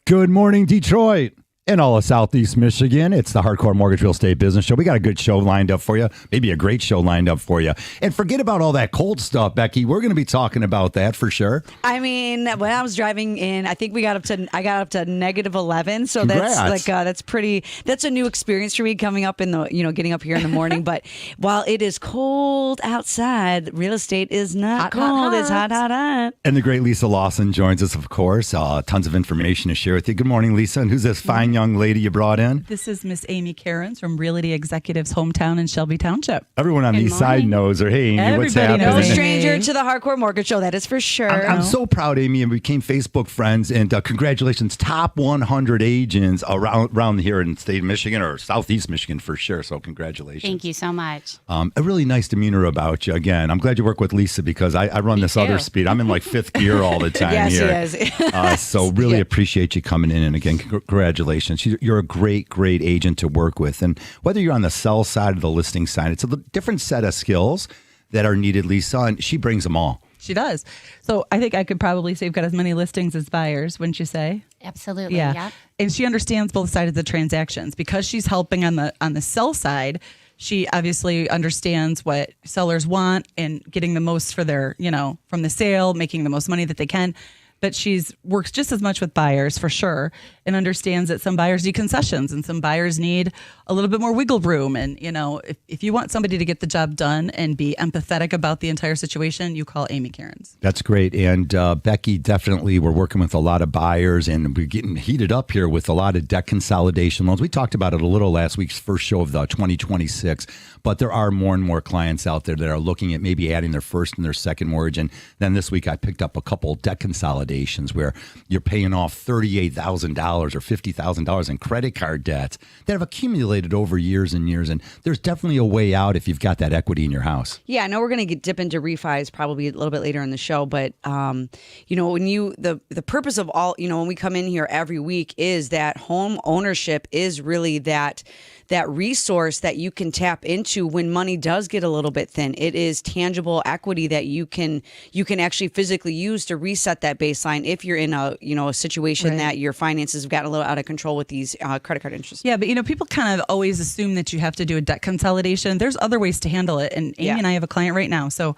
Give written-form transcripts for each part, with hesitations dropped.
Good morning, Detroit. And all of Southeast Michigan. It's the Hardcore Mortgage Real Estate Business Show. We got a good show lined up for you, maybe a great show lined up for you. And forget about all that cold stuff, Becky. We're going to be talking about that for sure. I mean, when I was driving in, I think I got up to -11. So Congrats. that's a new experience for me coming up in the, getting up here in the morning. But while it is cold outside, real estate is not cold. It's hot. And the great Lisa Lawson joins us, of course. Tons of information to share with you. Good morning, Lisa. And who's this fine young lady you brought in? This is Miss Amy Cairns from Realty Executives Home Towne in Shelby Township. Everyone on the east side knows her. Hey, Amy, what's happening? No stranger to the Hardcore Mortgage Show, that is for sure. I'm so proud, Amy, and we became Facebook friends. And congratulations, top 100 agents around here in the state of Michigan or Southeast Michigan for sure. So congratulations. Thank you so much. A really nice demeanor about you. Again, I'm glad you work with Lisa because I run this other speed. I'm in like fifth gear all the time yes, here. Yes. So really appreciate you coming in. And again, congratulations. You're a great agent to work with. And whether you're on the sell side or the listing side, it's a different set of skills that are needed, Lisa, and she brings them all. She does. So I think I could probably say we've got as many listings as buyers, wouldn't you say? Absolutely. Yeah. Yep. And she understands both sides of the transactions because she's helping on the sell side. She obviously understands what sellers want and getting the most for their, from the sale, making the most money that they can. But she's works just as much with buyers for sure and understands that some buyers need concessions and some buyers need a little bit more wiggle room. And, if you want somebody to get the job done and be empathetic about the entire situation, you call Amy Cairns. That's great. And Becky, definitely we're working with a lot of buyers and we're getting heated up here with a lot of debt consolidation loans. We talked about it a little last week's first show of the 2026, but there are more and more clients out there that are looking at maybe adding their first and their second mortgage. And then this week I picked up a couple debt consolidations where you're paying off $38,000 or $50,000 in credit card debts that have accumulated over years and years. And there's definitely a way out if you've got that equity in your house. Yeah, I know we're going to dip into refis probably a little bit later in the show, but when the purpose of all, when we come in here every week is that home ownership is really that resource that you can tap into when money does get a little bit thin. It is tangible equity that you can actually physically use to reset that baseline if you're in a situation that your finances have gotten a little out of control with these credit card interests. Yeah, but people kind of always assume that you have to do a debt consolidation. There's other ways to handle it. And Amy and I have a client right now. So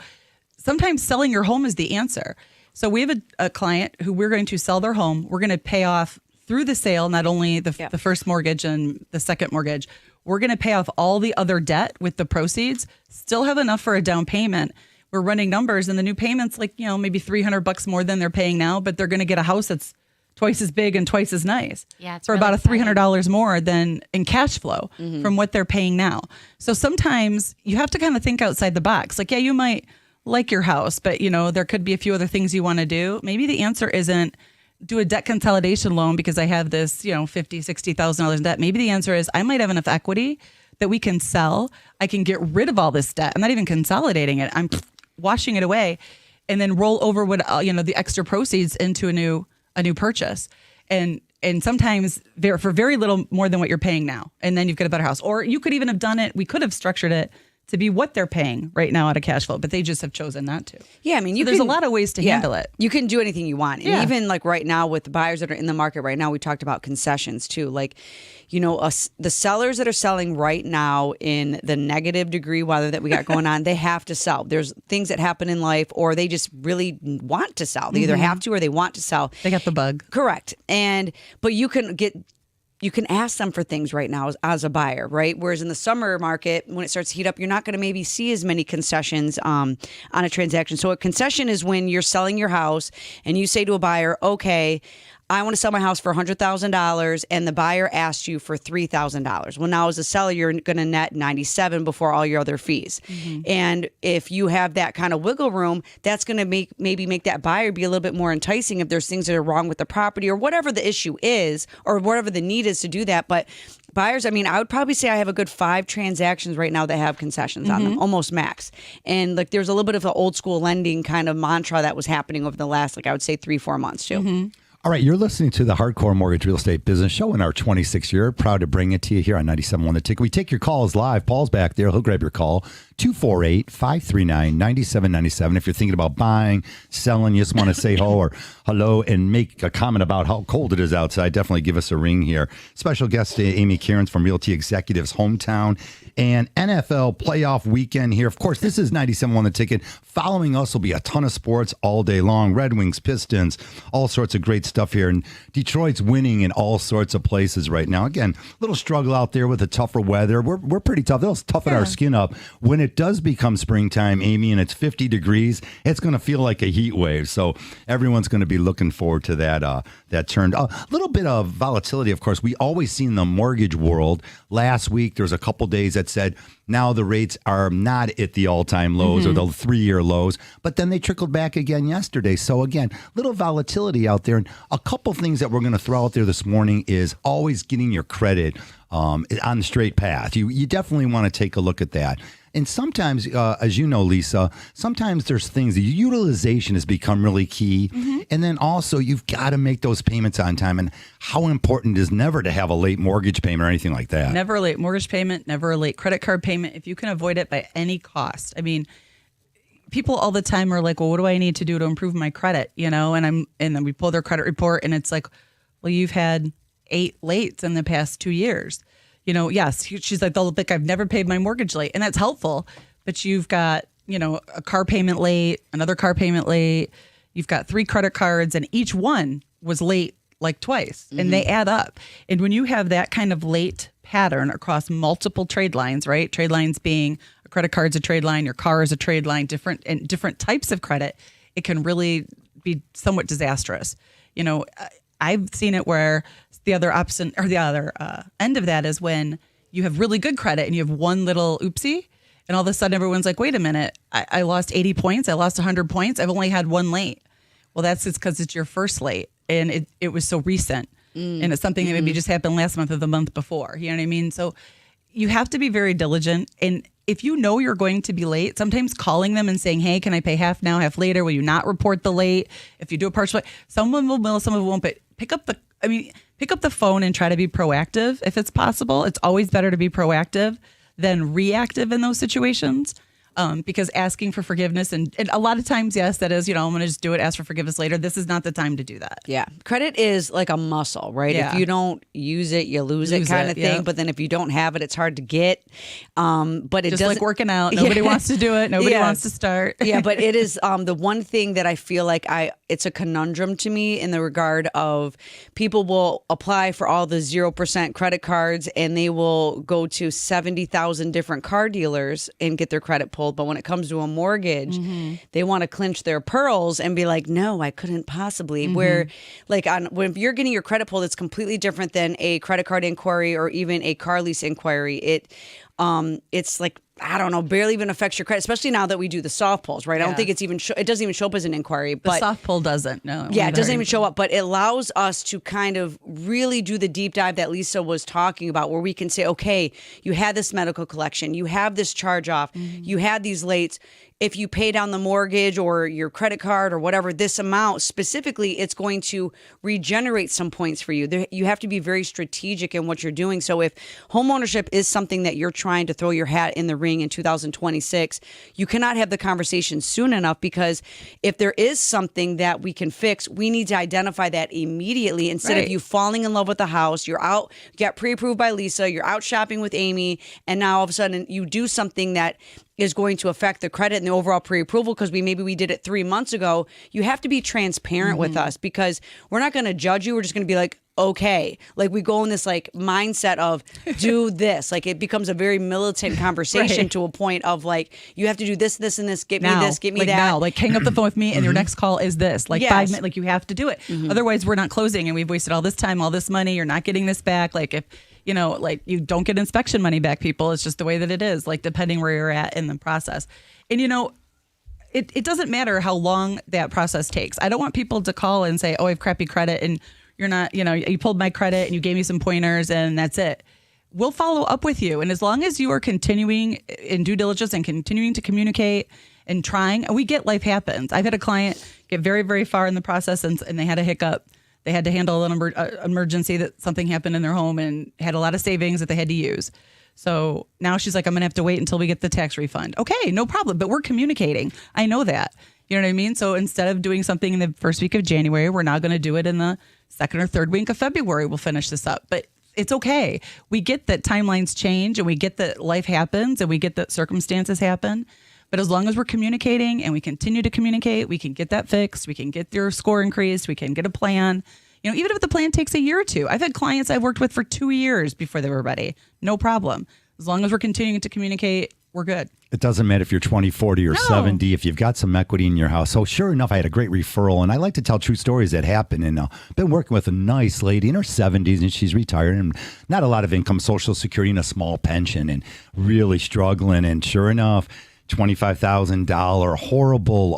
sometimes selling your home is the answer. So we have a client who we're going to sell their home. We're going to pay off through the sale, not only the first mortgage and the second mortgage. We're going to pay off all the other debt with the proceeds, still have enough for a down payment. We're running numbers and the new payment's like, maybe $300 more than they're paying now, but they're going to get a house that's twice as big and twice as nice. Yeah, it's for really about exciting. $300 more than in cash flow from what they're paying now. So sometimes you have to kind of think outside the box. Like, you might like your house, but there could be a few other things you want to do. Maybe the answer isn't do a debt consolidation loan because I have this, $50,000, $60,000 in debt. Maybe the answer is I might have enough equity that we can sell. I can get rid of all this debt. I'm not even consolidating it. I'm washing it away and then roll over what, the extra proceeds into a new purchase. And sometimes for very little more than what you're paying now. And then you've got a better house. Or you could even have done it. We could have structured it to be what they're paying right now out of cash flow, but they just have chosen not to. Yeah, I mean, there's a lot of ways to handle it. You can do anything you want. And even like right now with the buyers that are in the market right now, we talked about concessions too. Like, the sellers that are selling right now in the negative degree weather that we got going on, they have to sell. There's things that happen in life or they just really want to sell. They either have to or they want to sell. They got the bug. Correct. But you can ask them for things right now as a buyer, right? Whereas in the summer market, when it starts to heat up, you're not going to maybe see as many concessions on a transaction. So a concession is when you're selling your house and you say to a buyer, okay, I want to sell my house for $100,000 and the buyer asks you for $3,000. Well, now as a seller, you're going to net $97,000 before all your other fees. And if you have that kind of wiggle room, that's going to maybe make that buyer be a little bit more enticing if there's things that are wrong with the property or whatever the issue is or whatever the need is to do that. But buyers, I would probably say I have a good 5 transactions right now that have concessions on them, almost max. And like there's a little bit of an old school lending kind of mantra that was happening over the last, I would say 3-4 months too. All right, you're listening to the Hardcore Mortgage Real Estate Business Show in our 26th year. Proud to bring it to you here on 97.1 The Ticket. We take your calls live. Paul's back there. He'll grab your call. 248-539-9797. If you're thinking about buying, selling, you just want to say hello and make a comment about how cold it is outside, definitely give us a ring here. Special guest today, Amy Cairns from Realty Executives Home Towne, and NFL playoff weekend here. Of course, this is 97.1 The Ticket. Following us will be a ton of sports all day long. Red Wings, Pistons, all sorts of great stuff here. And Detroit's winning in all sorts of places right now. Again, little struggle out there with the tougher weather. We're pretty tough. They'll toughen our skin up. When it does become springtime, Amy, and it's 50 degrees, it's going to feel like a heat wave. So everyone's going to be looking forward to that turn. A little bit of volatility, of course. We always see in the mortgage world. Last week, there was a couple days that said now the rates are not at the all-time lows or the 3-year lows, but then they trickled back again yesterday. So again, little volatility out there. And a couple things that we're going to throw out there this morning is always getting your credit on the straight path. You definitely want to take a look at that. And sometimes, as you know, Lisa, sometimes there's things, the utilization has become really key. And then also you've got to make those payments on time. And how important is never to have a late mortgage payment or anything like that? Never a late mortgage payment, never a late credit card payment, if you can avoid it by any cost. I mean, people all the time are like, well, what do I need to do to improve my credit? And then we pull their credit report and it's like, well, you've had 8 lates in the past 2 years. Yes, she's like, they'll think I've never paid my mortgage late. And that's helpful. But you've got, a car payment late, another car payment late. You've got 3 credit cards and each one was late like twice and they add up. And when you have that kind of late pattern across multiple trade lines, right? Trade lines being a credit card's a trade line, your car is a trade line, different types of credit, it can really be somewhat disastrous. I've seen it where the other option or the other end of that is when you have really good credit and you have one little oopsie and all of a sudden everyone's like, wait a minute, I lost 80 points. I lost 100 points. I've only had one late. Well, that's just because it's your first late and it was so recent and it's something that maybe just happened last month or the month before. You know what I mean? So you have to be very diligent. And if you know you're going to be late, sometimes calling them and saying, hey, can I pay half now, half later? Will you not report the late? If you do a partial, someone will, someone won't, but pick up the phone and try to be proactive if it's possible. It's always better to be proactive than reactive in those situations. Because asking for forgiveness and a lot of times, yes, that is, I'm going to just do it, ask for forgiveness later. This is not the time to do that. Yeah. Credit is like a muscle, right? Yeah. If you don't use it, you lose it kind of thing. Yeah. But then if you don't have it, it's hard to get. But it just doesn't like working out. Nobody wants to do it. Nobody wants to start. Yeah. But it is the one thing that I feel like it's a conundrum to me in the regard of people will apply for all the 0% credit cards and they will go to 70,000 different car dealers and get their credit pulled. But when it comes to a mortgage, they want to clinch their pearls and be like, no, I couldn't possibly. Where like when you're getting your credit pulled, it's completely different than a credit card inquiry or even a car lease inquiry. It's like, I don't know, barely even affects your credit, especially now that we do the soft pulls, right? I don't think it's even, it doesn't even show up as an inquiry. But the soft pull doesn't, no. Yeah, it doesn't even show up, but it allows us to kind of really do the deep dive that Lisa was talking about, where we can say, okay, you had this medical collection, you have this charge off, you had these lates. If you pay down the mortgage or your credit card or whatever, this amount specifically, it's going to regenerate some points for you. You have to be very strategic in what you're doing. So if homeownership is something that you're trying to throw your hat in the ring in 2026, you cannot have the conversation soon enough, because if there is something that we can fix, we need to identify that immediately instead of you falling in love with the house. You're out, get pre-approved by Lisa, you're out shopping with Amy, and now all of a sudden you do something that is going to affect the credit and the overall pre-approval because maybe we did it 3 months ago. You have to be transparent with us, because we're not going to judge you. We're just going to be like, okay. Like we go in this like mindset of do this. Like it becomes a very militant conversation to a point of like, you have to do this, this, and this. Get me this, get me that. Now, like hang up the phone with me and your next call is this. Like 5 minutes, like you have to do it. Otherwise we're not closing and we've wasted all this time, all this money. You're not getting this back. Like if, like you don't get inspection money back, people. It's just the way that it is, like depending where you're at in the process. And, it doesn't matter how long that process takes. I don't want people to call and say, oh, I have crappy credit and you're not, you pulled my credit and you gave me some pointers and that's it. We'll follow up with you. And as long as you are continuing in due diligence and continuing to communicate and trying, and we get life happens. I've had a client get very, very far in the process and they had a hiccup. They had to handle an emergency that something happened in their home and had a lot of savings that they had to use. So now she's like, I'm going to have to wait until we get the tax refund. Okay, no problem. But we're communicating. I know that. You know what I mean? So instead of doing something in the first week of January, we're now going to do it in the second or third week of February. We'll finish this up. But it's okay. We get that timelines change and we get that life happens and we get that circumstances happen. But as long as we're communicating and we continue to communicate, we can get that fixed. We can get their score increased. We can get a plan. You know, even if the plan takes a year or two. I've had clients I've worked with for 2 years before they were ready. No problem. As long as we're continuing to communicate, we're good. It doesn't matter if you're 20, 40, or No. 70, if you've got some equity in your house. So sure enough, I had a great referral, and I like to tell true stories that happen. And I've been working with a nice lady in her 70s, and she's retired, and not a lot of income, Social Security, and a small pension, and really struggling. And sure enough, $25,000 horrible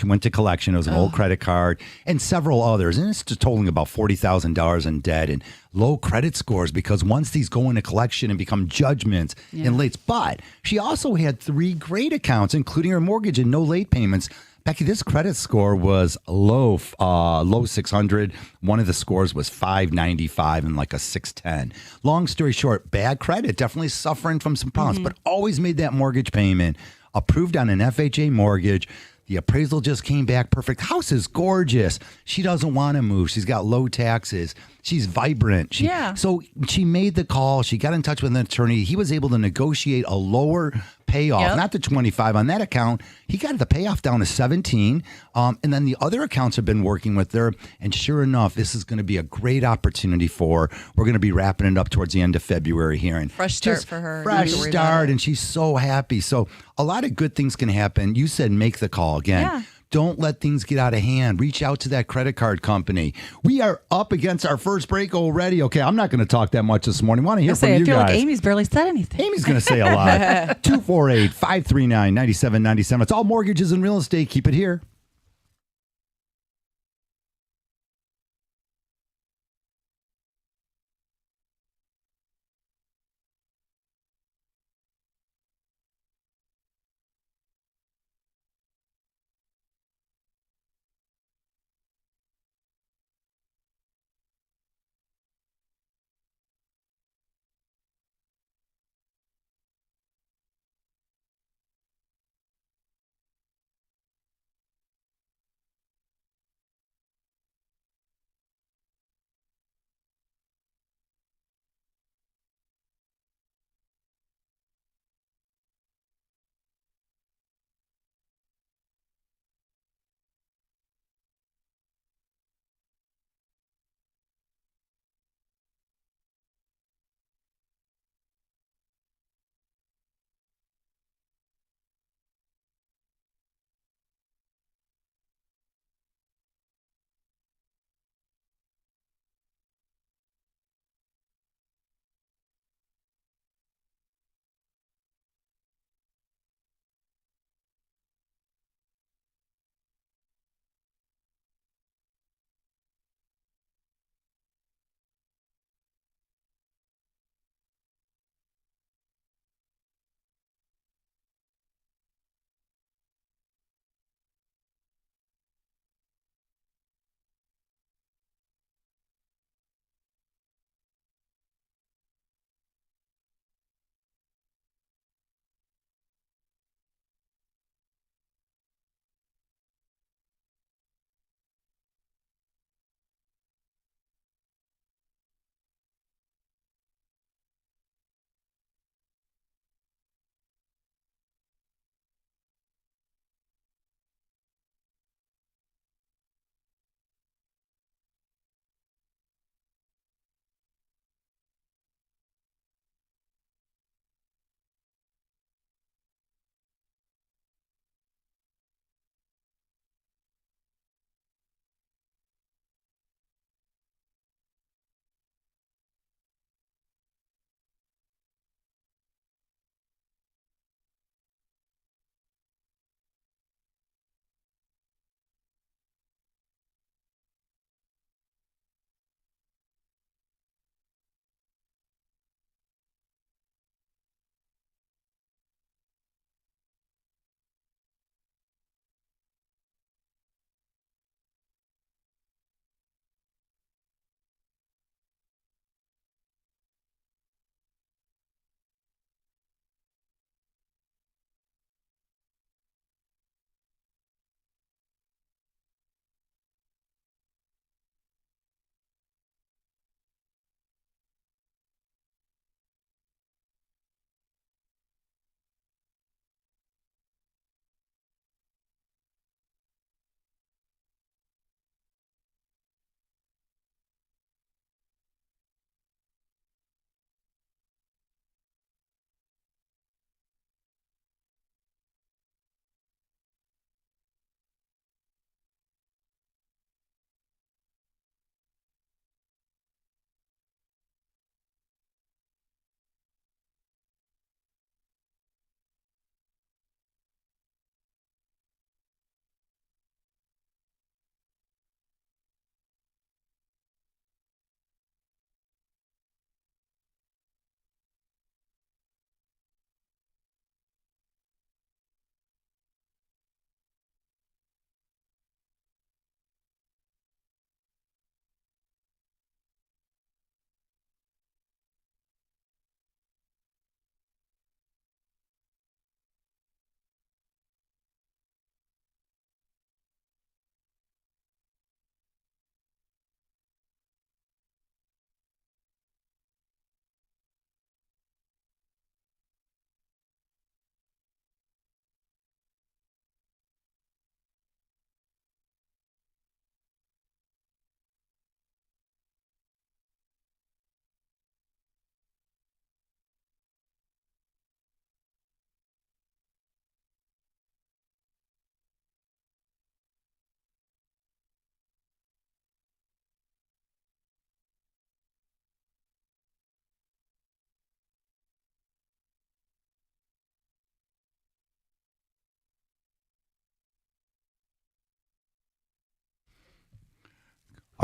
went to collection. It was an old credit card and several others. And it's just totaling about $40,000 in debt and low credit scores because once these go into collection and become judgments and lates. But she also had 3 great accounts, including her mortgage and no late payments. Becky, this credit score was low 600. One of the scores was 595 and like a 610. Long story short, bad credit, definitely suffering from some problems, but always made that mortgage payment, approved on an FHA mortgage. The appraisal just came back perfect. House is gorgeous. She doesn't want to move. She's got low taxes. She's vibrant. So she made the call. She got in touch with an attorney. He was able to negotiate a lower payoff, not the 25 on that account. He got the payoff down to 17. And then the other accounts have been working with her. And sure enough, this is going to be a great opportunity for her. We're going to be wrapping it up towards the end of February here. And Fresh start for her. Fresh start. And she's so happy. So a lot of good things can happen. You said make the call again. Yeah. Don't let things get out of hand. Reach out to that credit card company. We are up against our first break already. Okay, I'm not going to talk that much this morning. Want to hear from you I feel guys. like Amy's barely said anything. Amy's going to say a lot. 248-539-9797. It's all mortgages and real estate. Keep it here.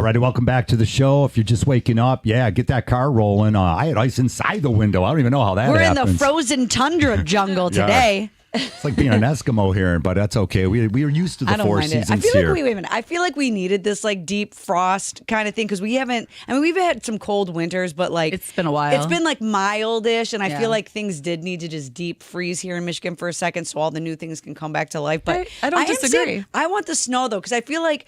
All right, welcome back to the show. If you're just waking up, get that car rolling. I had ice inside the window. I don't even know how that happens. We're in the frozen tundra jungle today. It's like being an Eskimo here, but that's okay. We are used to the four seasons I feel here. like wait a minute. I feel like we needed this like deep frost kind of thing because we haven't. I mean, we've had some cold winters, but like It's been a while. It's been like mildish, and I Yeah. feel like things did need to just deep freeze here in Michigan for a second, so all the new things can come back to life. But I don't am disagree. saying I want the snow though because I feel like.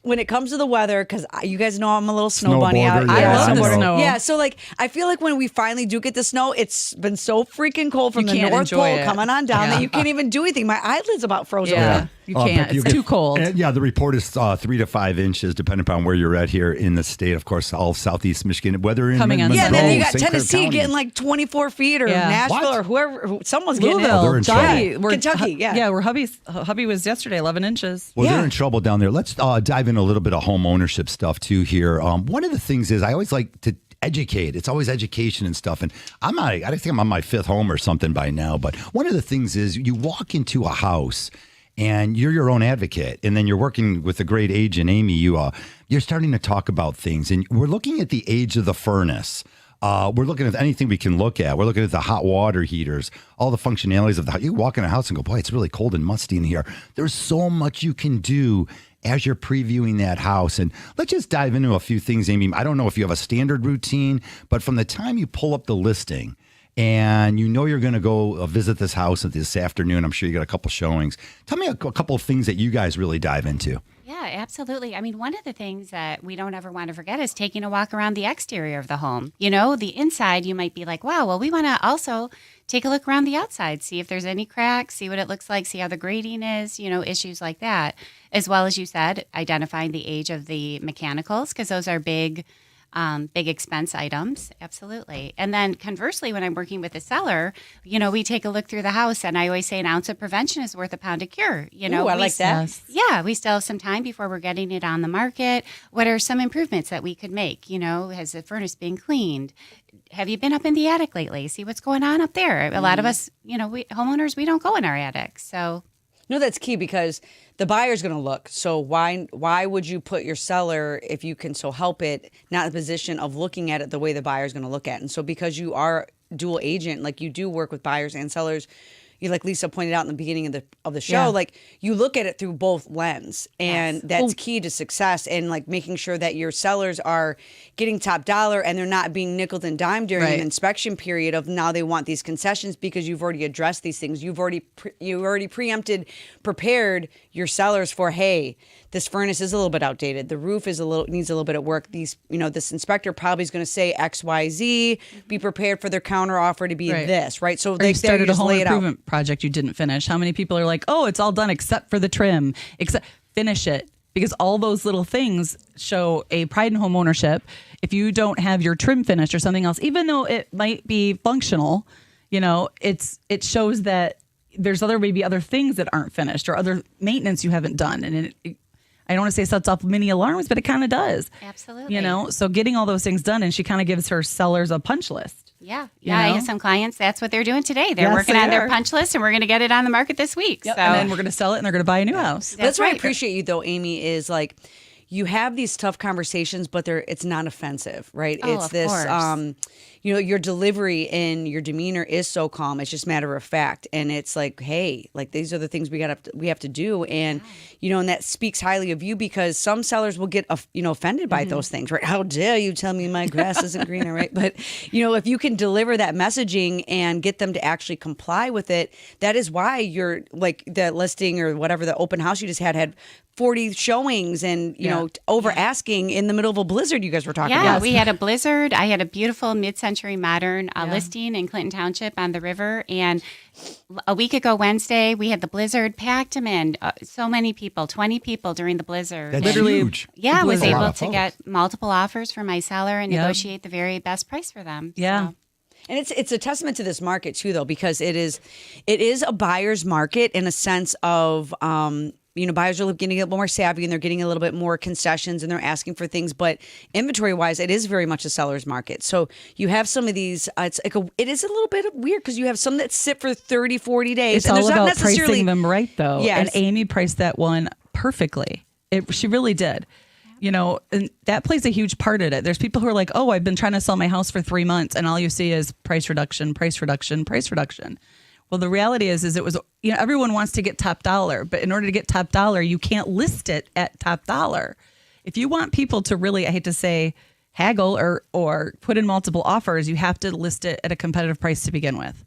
When it comes to the weather, because you guys know I'm a little snow bunny out. Snowboarder, I love the know. snow. Yeah, so like I feel like when we finally do get the snow, it's been so freaking cold from You the can't North enjoy Pole it. coming on down Yeah. that you can't even do anything. My eyelids about frozen. Yeah. You can't. Becky, It's too cold. And the report is 3 to 5 inches, depending upon where you're at here in the state. Of course, all southeast Michigan. Weather in Coming on Monroe, Yeah, and then you got St. Clair Tennessee County. getting like 24 feet or Yeah. Nashville What? or whoever, someone's getting it. they're Louisville, in Johnny, trouble. where Kentucky, yeah. Yeah, where hubby was yesterday, 11 inches. Well, Yeah. they're in trouble down there. Let's dive in a little bit of home ownership stuff too here. One of the things is I always like to educate. It's always education and stuff. And I think I'm on my 5th home or something by now. But one of the things is you walk into a house and you're your own advocate. And then you're working with a great agent, Amy. You're starting to talk about things. And we're looking at the age of the furnace. We're looking at anything we can look at. We're looking at the hot water heaters, all the functionalities of the house. You walk in a house and go, boy, it's really cold and musty in here. There's so much you can do as you're previewing that house. And let's just dive into a few things, Amy. I don't know if you have a standard routine, but from the time you pull up the listing and you know you're going to go visit this house this afternoon, I'm sure you got a couple showings. Tell me a couple of things that you guys really dive into. Yeah, absolutely. I mean, one of the things that we don't ever want to forget is taking a walk around the exterior of the home. You know, the inside, you might be like, wow, well, we want to also take a look around the outside, see if there's any cracks, see what it looks like, see how the grading is, issues like that. As well as you said, identifying the age of the mechanicals, because those are big expense items. Absolutely. And then conversely, when I'm working with a seller, we take a look through the house and I always say an ounce of prevention is worth a pound of cure. Ooh, I like that. Yes. Yeah, we still have some time before we're getting it on the market. What are some improvements that we could make? Has the furnace been cleaned? Have you been up in the attic lately? See what's going on up there. A lot of us, we homeowners, we don't go in our attics. So No, that's key because the buyer's going to look. So why would you put your seller, if you can so help it, not in the position of looking at it the way the buyer's going to look at it? And so because you are dual agent, like you do work with buyers and sellers, you like Lisa pointed out in the beginning of the show, Yeah. like you look at it through both lens, and that's key to success. And like making sure that your sellers are getting top dollar and they're not being nickeled and dimed during Right. an inspection period of now they want these concessions because you've already addressed these things. You've already prepared your sellers for, hey, this furnace is a little bit outdated. The roof needs a little bit of work. This inspector probably is going to say X, Y, Z. Be prepared for their counter offer to be Right. this, right? So Or they you started a just home lay it out. improvement project you didn't finish. How many people are like, oh, it's all done except for the trim, except finish it? Because all those little things show a pride in home ownership. If you don't have your trim finished or something else, even though it might be functional, it shows that there's maybe other things that aren't finished or other maintenance you haven't done. And I don't want to say sets off many alarms, but it kind of does. absolutely. So getting all those things done, and she kind of gives her sellers a punch list. Yeah. You Yeah. I know? have some clients. That's what they're doing today. They're Yes, working they on their are. punch list and we're going to get it on the market this week. Yep. So And then we're going to sell it and they're going to buy a new house. That's why I right. appreciate you though, Amy, is like you have these tough conversations, but it's not offensive, right? Oh, It's of this course. your delivery and your demeanor is so calm. It's just matter of fact. And it's like, hey, like these are the things we have to do. And and that speaks highly of you because some sellers will get offended by those things, right? How dare you tell me my grass isn't greener, right? But if you can deliver that messaging and get them to actually comply with it, that is why you're like the listing or whatever the open house you just had 40 showings and over asking in the middle of a blizzard you guys were talking yeah, about. we had a blizzard. I had a beautiful mid-century modern listing in Clinton Township on the river. And a week ago Wednesday, we had the blizzard, packed them in. So many people, 20 people during the blizzard. That's And, Literally- huge. yeah, I was That's a lot able of to folks. get multiple offers for my seller and Yep. negotiate the very best price for them. Yeah. So. And it's a testament to this market too, though, because it is a buyer's market in a sense of buyers are getting a little more savvy and they're getting a little bit more concessions and they're asking for things. But inventory wise, it is very much a seller's market. So you have some of these. It is a little bit weird because you have some that sit for 30, 40 days. It's and all there's not about necessarily pricing them right, though. Yeah, And it's- Amy priced that one perfectly. She really did. and that plays a huge part in it. There's people who are like, oh, I've been trying to sell my house for 3 months and all you see is price reduction, price reduction, price reduction. Well, the reality is it was, everyone wants to get top dollar, but in order to get top dollar, you can't list it at top dollar. If you want people to really, I hate to say, haggle or put in multiple offers, you have to list it at a competitive price to begin with,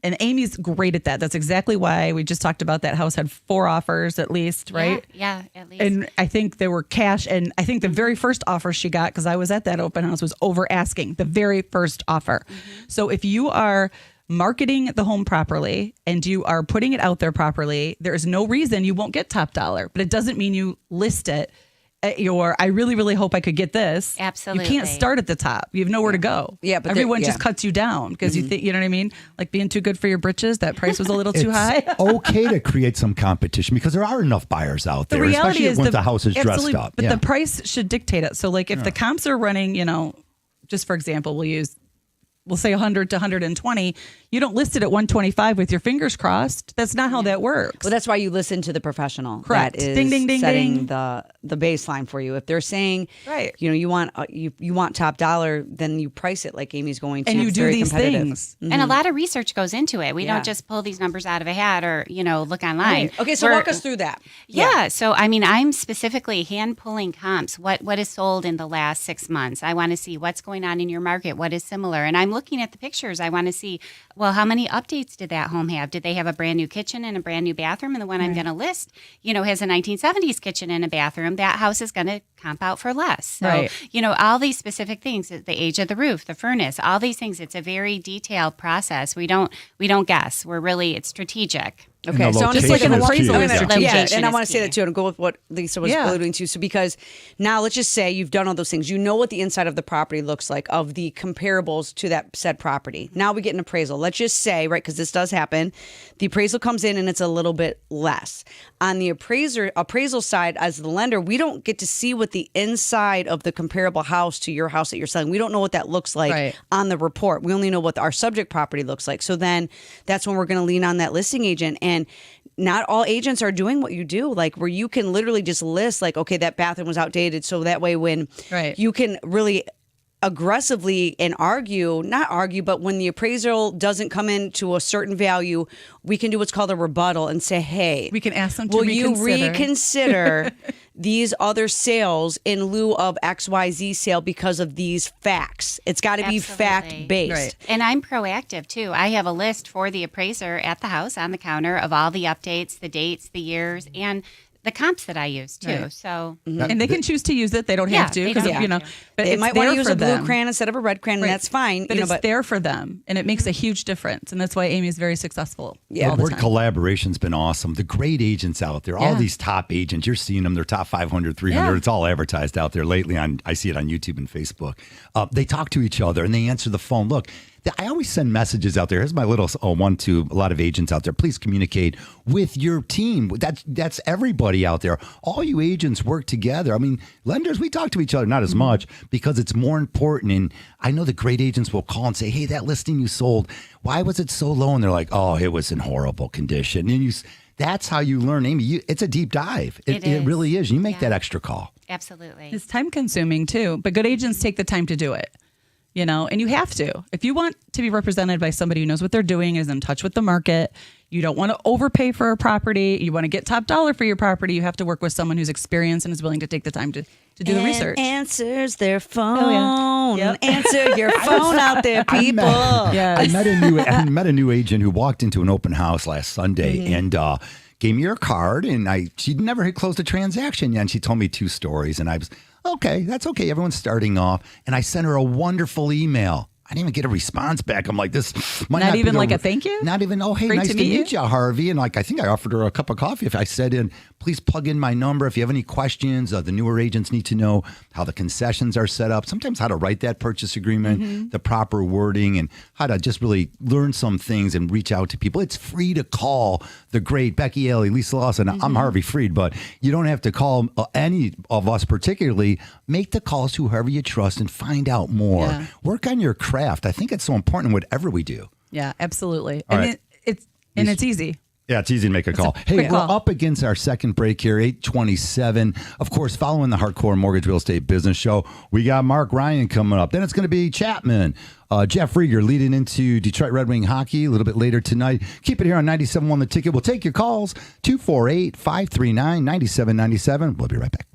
and Amy's great at that. That's exactly why we just talked about that house had 4 offers at least, right? Yeah, at least. And I think there were cash. And I think the very first offer she got, because I was at that open house, was over asking, the very first offer. Mm-hmm. So if you are marketing the home properly and you are putting it out there properly, there is no reason you won't get top dollar. But it doesn't mean you list it at I really, really hope I could get this. Absolutely. You can't start at the top. You have nowhere to go. Yeah, but everyone just cuts you down because you think, you know what I mean? Like being too good for your britches, that price was a little too high. It's okay to create some competition because there are enough buyers out there, especially when the house is dressed up. But the price should dictate it. So like if the comps are running, just for example, we'll say 100 to 120, you don't list it at 125 with your fingers crossed. That's not how that works. Well, that's why you listen to the professional. Correct. That is Ding, ding, ding, setting ding. the baseline for you. If they're saying, right, you want you want top dollar, then you price it like Amy's going to. And you it's do very these things. And a lot of research goes into it. We don't just pull these numbers out of a hat or, look online. Right. Okay, so walk us through that. Yeah. So, I'm specifically hand pulling comps. What is sold in the last 6 months? I want to see what's going on in your market. What is similar? And I'm looking at the pictures. I want to see, well, how many updates did that home have? Did they have a brand new kitchen and a brand new bathroom? And the one I'm going to list, has a 1970s kitchen and a bathroom. That house is going to comp out for less. So, all these specific things, the age of the roof, the furnace, all these things, it's a very detailed process. We don't guess. It's strategic. Okay, so just like an appraisal. Yeah, and I want to say that too, and go with what Lisa was alluding to. So, because now let's just say you've done all those things. You know what the inside of the property looks like, of the comparables to that said property. Now we get an appraisal. Let's just say, right, because this does happen, the appraisal comes in and it's a little bit less. On the appraisal side, as the lender, we don't get to see what the inside of the comparable house to your house that you're selling. We don't know what that looks like on the report. We only know what our subject property looks like. So then that's when we're going to lean on that listing agent. And not all agents are doing what you do, like where you can literally just list like, okay, that bathroom was outdated. So that way when you can really aggressively and not argue, but when the appraisal doesn't come in to a certain value, we can do what's called a rebuttal and say, hey, we can ask them to will you reconsider these other sales in lieu of XYZ sale because of these facts? It's got to be fact-based. Right. And I'm proactive, too. I have a list for the appraiser at the house on the counter of all the updates, the dates, the years, and the comps that I use, too. Right. So, and they can choose to use it. They don't have to, because but they might want to use a blue them. crayon instead of a red crayon, and that's fine. But it's there for them, and it makes a huge difference. And that's why Amy's very successful. Yeah, the word collaboration's been awesome. The great agents out there, all these top agents, you're seeing them. They're top 500, 300. It's all advertised out there lately. I see it on YouTube and Facebook. They talk to each other and they answer the phone. Look, I always send messages out there. Here's my little one to a lot of agents out there. Please communicate with your team. That's everybody out there. All you agents work together. I mean, lenders, we talk to each other, not as much because it's more important. And I know the great agents will call and say, hey, that listing you sold, why was it so low? And they're like, oh, it was in horrible condition. And that's how you learn, Amy. It's a deep dive. It really is. You make that extra call. Absolutely. It's time consuming too, but good agents take the time to do it. And you have to. If you want to be represented by somebody who knows what they're doing, is in touch with the market, you don't want to overpay for a property, you want to get top dollar for your property, you have to work with someone who's experienced and is willing to take the time to do the research. Answers their phone. Answer your phone out there, people. I met a new agent who walked into an open house last Sunday and gave me her card, and she'd never had closed a transaction yet. And she told me 2 stories, and I was, okay, that's okay. Everyone's starting off. And I sent her a wonderful email. I didn't even get a response back. I'm like, this might not even be like a thank you? Not even, oh, hey, Great nice to meet you, Harvey. And I think I offered her a cup of coffee. If I said please plug in my number. If you have any questions, the newer agents need to know how the concessions are set up, sometimes how to write that purchase agreement, the proper wording, and how to just really learn some things and reach out to people. It's free to call the great Becky Alley, Lisa Lawson. I'm Harvey Freed, but you don't have to call any of us particularly. Make the calls to whoever you trust and find out more. Yeah. Work on your craft. I think it's so important in whatever we do. Yeah, absolutely. All and right. it's easy. Yeah, it's easy to make a call. Hey, quick we're call. up against our second break here, 8:27. Of course, following the Hardcore Mortgage Real Estate Business Show, we got Mark Ryan coming up. Then it's going to be Chapman. Jeff Rieger leading into Detroit Red Wing hockey a little bit later tonight. Keep it here on 97.1 The Ticket. We'll take your calls, 248-539-9797. We'll be right back.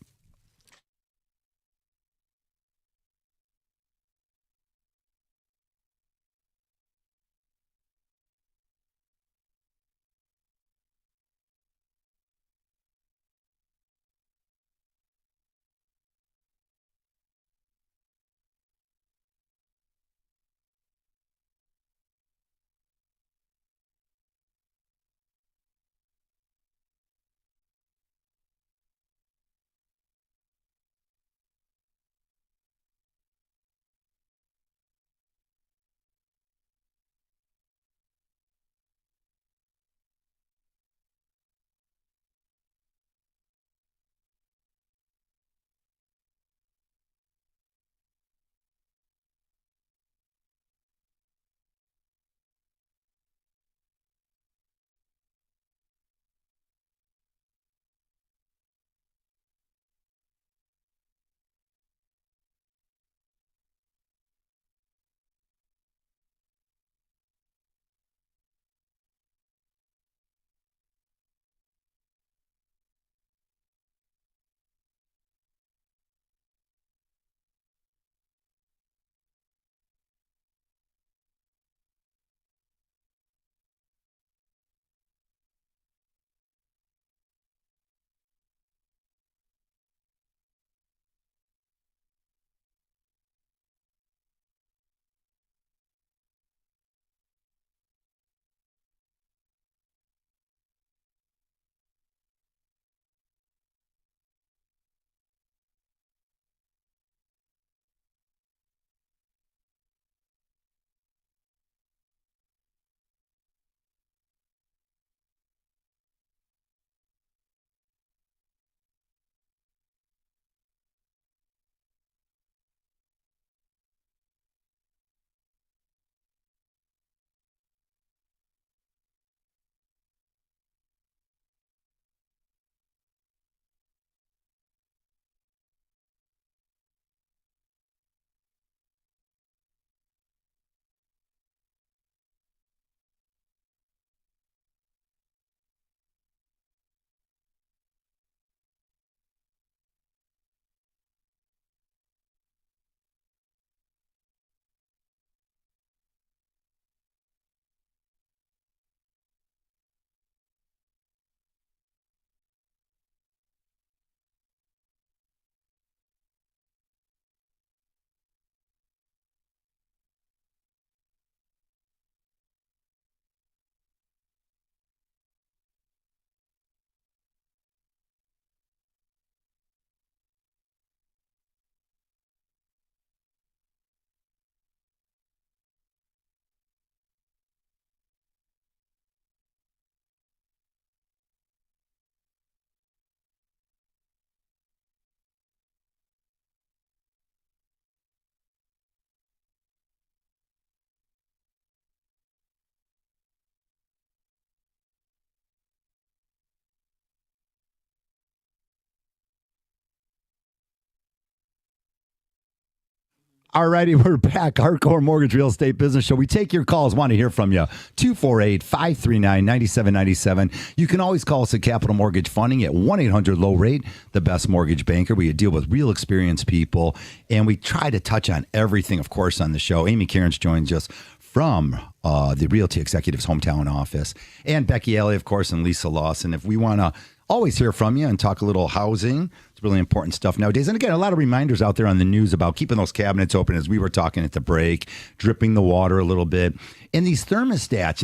All righty, we're back. Hardcore Mortgage Real Estate Business Show. We take your calls. Want to hear from you. 248-539-9797. You can always call us at Capital Mortgage Funding at 1-800-LOW-RATE, the best mortgage banker. We deal with real experienced people, and we try to touch on everything, of course, on the show. Amy Cairns joins us from the Realty Executives Home Towne office, and Becky Alley, of course, and Lisa Lawson. If we want to always hear from you and talk a little housing, it's really important stuff nowadays. And again, a lot of reminders out there on the news about keeping those cabinets open, as we were talking at the break, dripping the water a little bit. And these thermostats,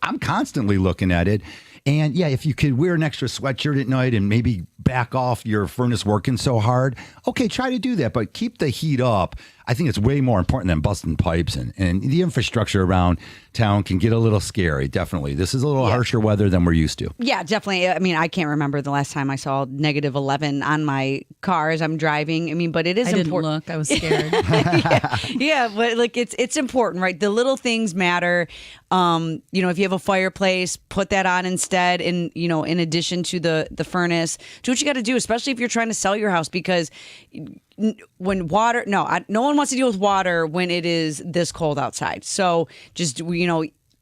I'm constantly looking at it. And yeah, if you could wear an extra sweatshirt at night and maybe back off your furnace working so hard, okay, try to do that, but keep the heat up. I think it's way more important than busting pipes, and the infrastructure around town can get a little scary. Definitely. This is a little harsher weather than we're used to. Yeah, definitely. I mean, I can't remember the last time I saw -11 on my car as I'm driving. I mean, but it is I didn't important. look. I was scared. Yeah, but like it's important, right? The little things matter. If you have a fireplace, put that on instead, and in addition to the furnace, do what you got to do, especially if you're trying to sell your house, because when water, no one wants to deal with water when it is this cold outside. So just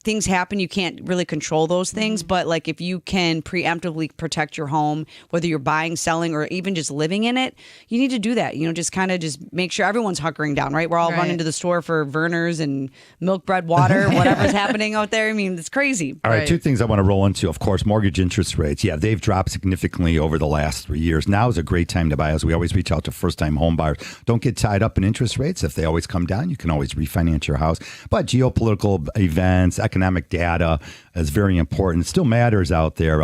things happen. You can't really control those things, but like if you can preemptively protect your home, whether you're buying, selling, or even just living in it, you need to do that. Just kind of just make sure everyone's hunkering down, right? We're all running to the store for Vernors and milk, bread, water, whatever's happening out there. I mean, it's crazy. All right, two things I want to roll into. Of course, mortgage interest rates. Yeah, they've dropped significantly over the last 3 years. Now is a great time to buy. As we always reach out to first-time home buyers. Don't get tied up in interest rates. If they always come down, you can always refinance your house. But geopolitical events, economic data is very important. It still matters out there.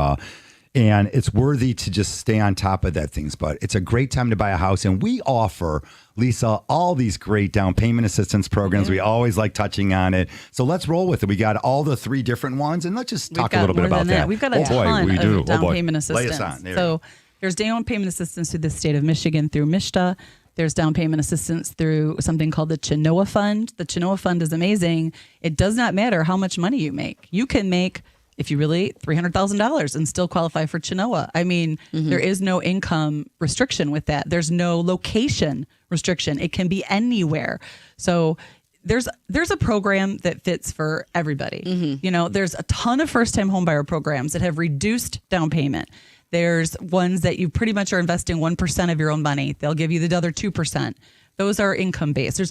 And it's worthy to just stay on top of that things. But it's a great time to buy a house. And we offer, Lisa, all these great down payment assistance programs. We always like touching on it. So let's roll with it. We got all the 3 different ones. And let's just talk a little bit about that. We've got a ton of down payment assistance. Lay us on. So there's down payment assistance through the state of Michigan through MISTA. There's down payment assistance through something called the Chenoa Fund. The Chenoa Fund is amazing. It does not matter how much money you make. You can make, if you really, $300,000 and still qualify for Chenoa. I mean, there is no income restriction with that. There's no location restriction. It can be anywhere. So there's a program that fits for everybody. There's a ton of first-time homebuyer programs that have reduced down payment. There's ones that you pretty much are investing 1% of your own money. They'll give you the other 2%. Those are income based.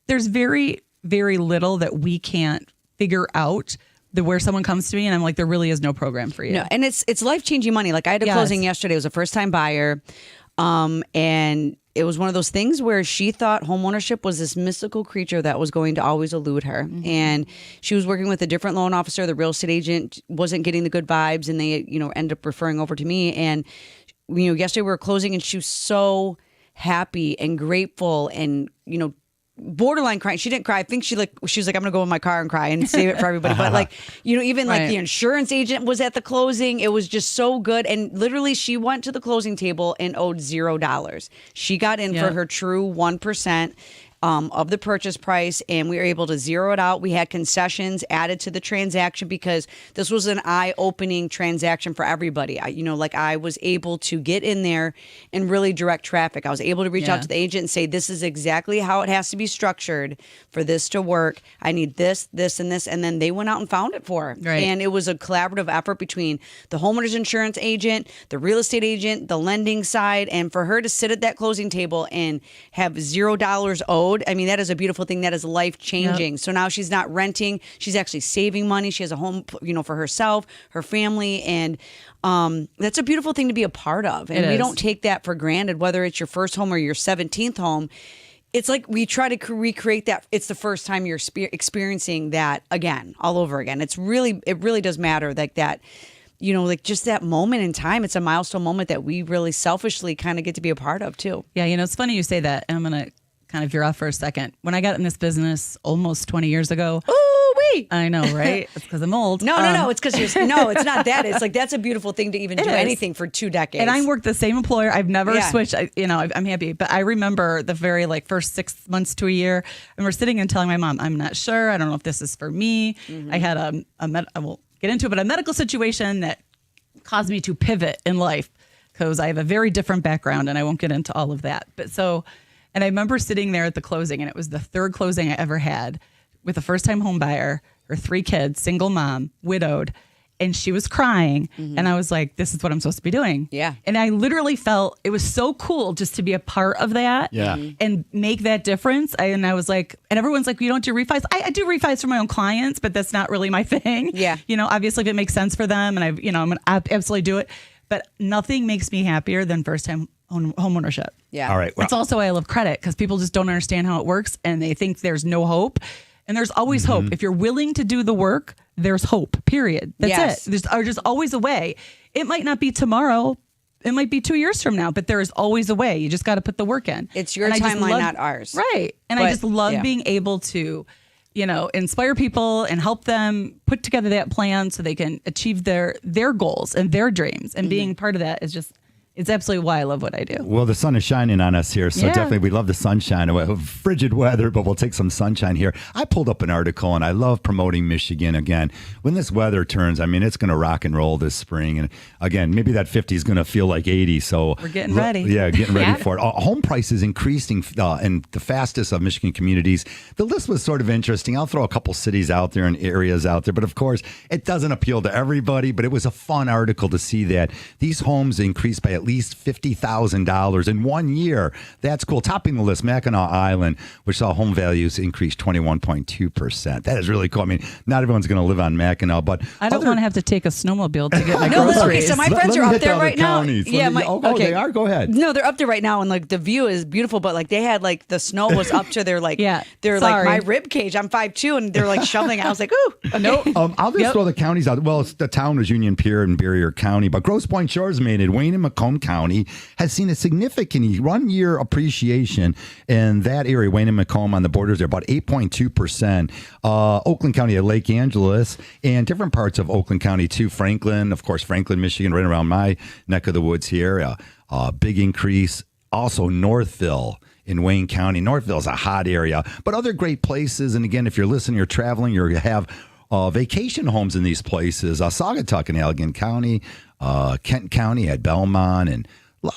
There's very, very little that we can't figure out where someone comes to me and I'm like, there really is no program for you. No, and it's life-changing money. Like I had a closing yesterday. It was a first-time buyer. And it was one of those things where she thought homeownership was this mystical creature that was going to always elude her. And she was working with a different loan officer. The real estate agent wasn't getting the good vibes, and they, ended up referring over to me. And, yesterday we were closing, and she was so happy and grateful and, borderline crying. She didn't cry. I think she was like, I'm gonna go in my car and cry and save it for everybody. But even like the insurance agent was at the closing. It was just so good. And literally she went to the closing table and owed $0. She got in for her true 1%. Of the purchase price, and we were able to zero it out. We had concessions added to the transaction because this was an eye-opening transaction for everybody. I was able to get in there and really direct traffic. I was able to reach out to the agent and say, this is exactly how it has to be structured for this to work. I need this, this, and this. And then they went out and found it for her. Right. And it was a collaborative effort between the homeowner's insurance agent, the real estate agent, the lending side, and for her to sit at that closing table and have $0 owed. I mean, that is a beautiful thing. That is life-changing. So now she's not renting. She's actually saving money. She has a home, for herself, her family. And that's a beautiful thing to be a part of. And we don't take that for granted, whether it's your first home or your 17th home. It's like we try to recreate that. It's the first time you're experiencing that again, all over again. It really does matter that. Just that moment in time, it's a milestone moment that we really selfishly kind of get to be a part of too. Yeah, it's funny you say that. And I'm going to kind of veer off for a second. When I got in this business almost 20 years ago. Ooh-wee. I know, right? It's because I'm old. No. It's because it's not that. It's like, that's a beautiful thing to even do anything for 2 decades. And I worked the same employer. I've never switched. I'm happy. But I remember the very first 6 months to a year, and we're sitting and telling my mom, I'm not sure. I don't know if this is for me. I had I won't get into it, but a medical situation that caused me to pivot in life because I have a very different background, and I won't get into all of that. And I remember sitting there at the closing, and it was the 3rd closing I ever had with a first-time home buyer, her 3 kids, single mom, widowed, and she was crying. And I was like, this is what I'm supposed to be doing. Yeah. And I literally felt it was so cool just to be a part of that and make that difference. And I was like, and everyone's like, you don't do refis? I do refis for my own clients, but that's not really my thing. Yeah. Obviously if it makes sense for them, and I'm going to absolutely do it. But nothing makes me happier than first-time home ownership. Yeah. All right. Well, it's also why I love credit, because people just don't understand how it works and they think there's no hope. And there's always hope. If you're willing to do the work, there's hope, period. That's it. There's always a way. It might not be tomorrow, it might be 2 years from now, but there is always a way. You just got to put the work in. It's your And I just timeline, love- not ours. Right. And But, I just love yeah. being able to, inspire people and help them put together that plan so they can achieve their goals and their dreams. And being part of that is just, it's absolutely why I love what I do. Well, the sun is shining on us here, so Yeah. definitely we love the sunshine. Frigid weather, but we'll take some sunshine here. I pulled up an article, and I love promoting Michigan again. When this weather turns, I mean, it's going to rock and roll this spring. And again, maybe that 50 is going to feel like 80. So We're getting ready. Yeah, getting ready Yeah. for it. Home prices increasing in the fastest of Michigan communities. The list was sort of interesting. I'll throw a couple cities out there and areas out there, but of course, it doesn't appeal to everybody. But it was a fun article to see that these homes increased by at least $50,000 in 1 year. That's cool. Topping the list, Mackinac Island, which saw home values increase 21.2%. That is really cool. I mean, not everyone's going to live on Mackinac, but I don't want to have to take a snowmobile to get my No, groceries. okay, so my Let friends me are up hit the there other right now. counties. Yeah, they are. Go ahead. No, they're up there right now, and like the view is beautiful. But like they had like the snow was up to their like Yeah, they're sorry. like my rib cage. I'm 5'2", and they're like shoveling. I was like, ooh, okay. Nope. I'll just Yep. throw the counties out. Well, the town was Union Pier and Barrier County, but Grosse Pointe Shores made it. Wayne and Macomb County has seen a significant 1 year appreciation in that area. Wayne and Macomb on the borders there, about 8.2%. Oakland County at Lake Angeles and different parts of Oakland County too. Franklin, of course, Franklin, Michigan, right around my neck of the woods here. Big increase. Also, Northville in Wayne County. Northville is a hot area, but other great places. And again, if you're listening, you're traveling, you have vacation homes in these places. Saugatuck in Allegan County, Kent County at Belmont, and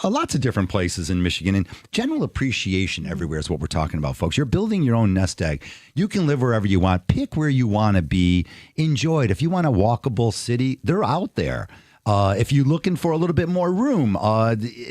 lots of different places in Michigan. And general appreciation everywhere is what we're talking about, folks. You're building your own nest egg. You can live wherever you want. Pick where you want to be. Enjoy it. If you want a walkable city, they're out there. If you're looking for a little bit more room,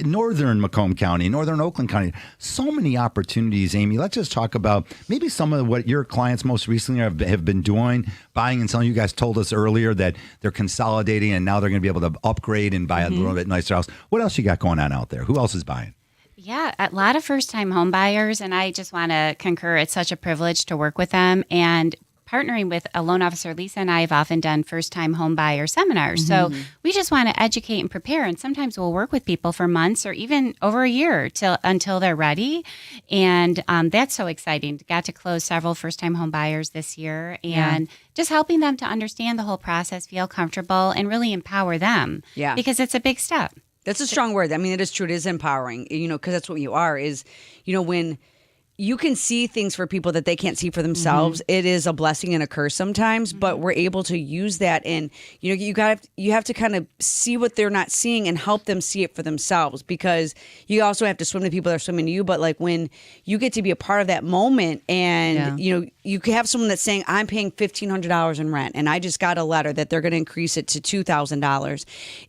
northern Macomb County, northern Oakland County, so many opportunities, Amy. Let's just talk about maybe some of what your clients most recently have been doing, buying and selling. You guys told us earlier that they're consolidating and now they're going to be able to upgrade and buy a little bit nicer house. What else you got going on out there? Who else is buying? Yeah, a lot of first-time home buyers, and I just want to concur. It's such a privilege to work with them. And partnering with a loan officer, Lisa and I have often done first-time home buyer seminars. So we just want to educate and prepare. And sometimes we'll work with people for months or even over a year until they're ready. And that's so exciting. Got to close several first-time home buyers this year, and just helping them to understand the whole process, feel comfortable, and really empower them. Yeah. Because it's a big step. That's a strong word. I mean, it is true. It is empowering, because that's what you are is, when you can see things for people that they can't see for themselves. It is a blessing and a curse sometimes, but we're able to use that. And, you have to kind of see what they're not seeing and help them see it for themselves, because you also have to swim to people that are swimming to you. But like when you get to be a part of that moment and, you can have someone that's saying, I'm paying $1,500 in rent and I just got a letter that they're going to increase it to $2,000.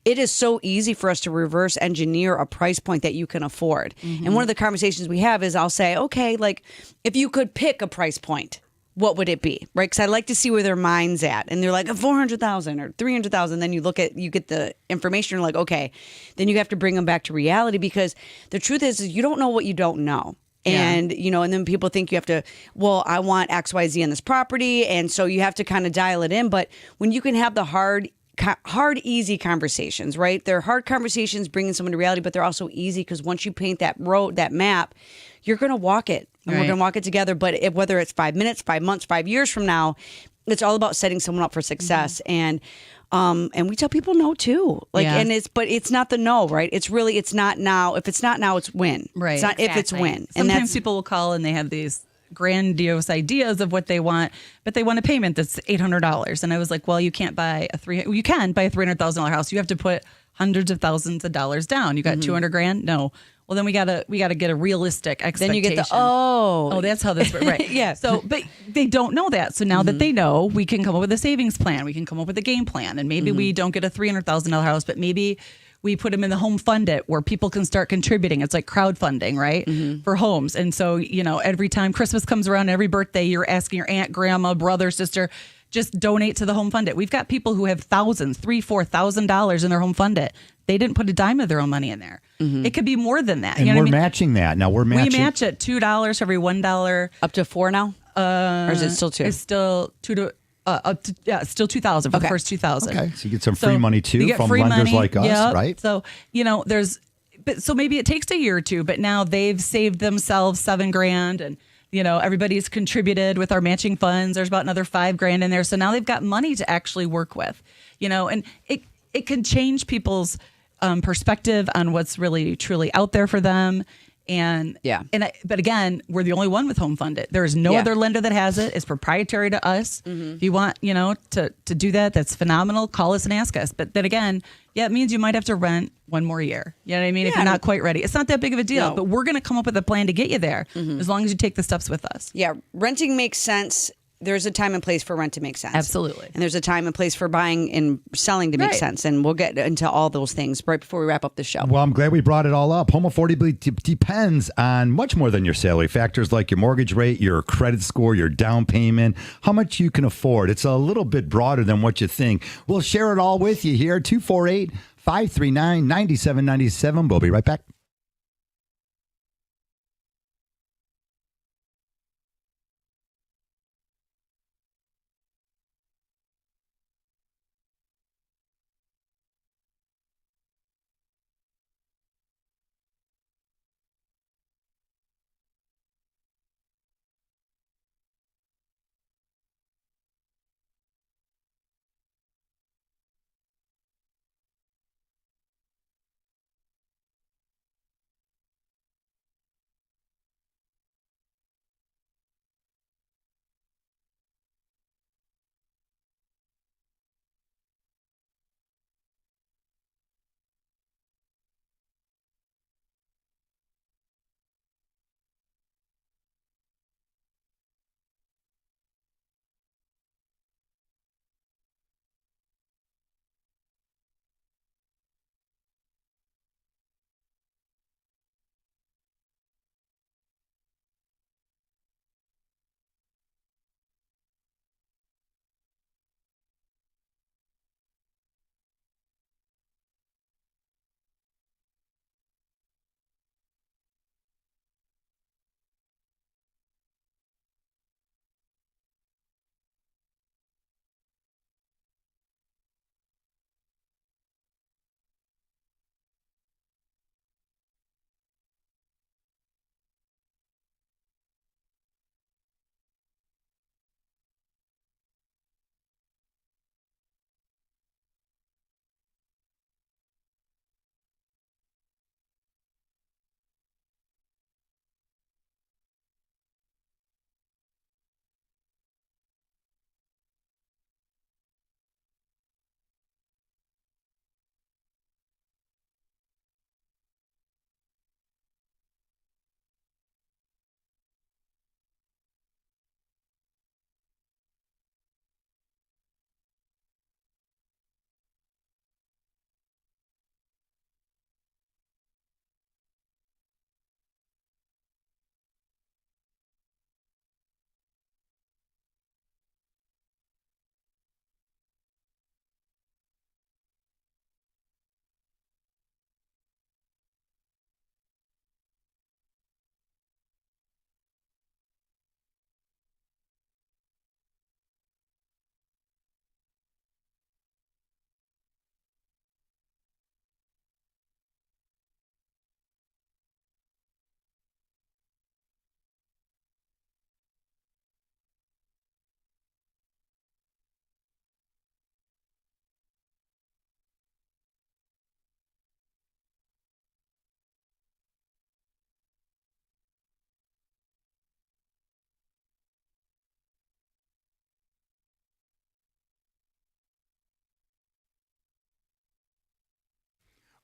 It is so easy for us to reverse engineer a price point that you can afford. And one of the conversations we have is I'll say, okay, like if you could pick a price point, what would it be? Right? Because I like to see where their mind's at. And they're like, 400,000 or 300,000. Then you get the information. You're like, okay, then you have to bring them back to reality, because the truth is you don't know what you don't know. And, and then people think you have to, well, I want X, Y, Z on this property. And so you have to kind of dial it in. But when you can have the hard, easy conversations, right? They're hard conversations bringing someone to reality, but they're also easy because once you paint that road, that map, you're going to walk it. And we're going to walk it together. But whether it's 5 minutes, 5 months, 5 years from now, it's all about setting someone up for success. And we tell people no too. But it's not the no, right? It's not now. If it's not now, it's when. Right. It's not if it's Exactly. when. Sometimes people will call and they have these grandiose ideas of what they want, but they want a payment that's $800. And I was like, well, you can't buy you can buy a $300,000 house. You have to put hundreds of thousands of dollars down. You got $200,000? No. Well, then we gotta get a realistic expectation. Then you get the that's how this works, right? Yeah. So, but they don't know that. So now that they know, we can come up with a savings plan. We can come up with a game plan, and maybe we don't get a $300,000 house, but maybe we put them in the home fund it where people can start contributing. It's like crowdfunding, right? For homes. And so, every time Christmas comes around, every birthday, you're asking your aunt, grandma, brother, sister, just donate to the home fund it. We've got people who have thousands, $3,000, $4,000 in their home fund it. They didn't put a dime of their own money in there. It could be more than that. And we're matching that. Now we're matching. We match it $2 for every $1. up to 4 now? Or is it still 2? It's still 2 to Still 2,000 for the Okay. first 2,000. Okay, so you get some free money too you get from free lenders money. like us, Yep. right? So so maybe it takes a year or two, but now they've saved themselves $7,000, and everybody's contributed with our matching funds. There's about another $5,000 in there, so now they've got money to actually work with. And it can change people's perspective on what's really truly out there for them. But again, we're the only one with Home Funded. There is no other lender that has it. It's proprietary to us. If you want, to do that, that's phenomenal. Call us and ask us. But then again, it means you might have to rent one more year. You know what I mean? If you're not quite ready, it's not that big of a deal. No. But we're going to come up with a plan to get you there, as long as you take the steps with us. Yeah, renting makes sense. There's a time and place for rent to make sense. Absolutely. And there's a time and place for buying and selling to make sense. And we'll get into all those things right before we wrap up the show. Well, I'm glad we brought it all up. Home affordability depends on much more than your salary. Factors like your mortgage rate, your credit score, your down payment, how much you can afford. It's a little bit broader than what you think. We'll share it all with you here. 248-539-9797. We'll be right back.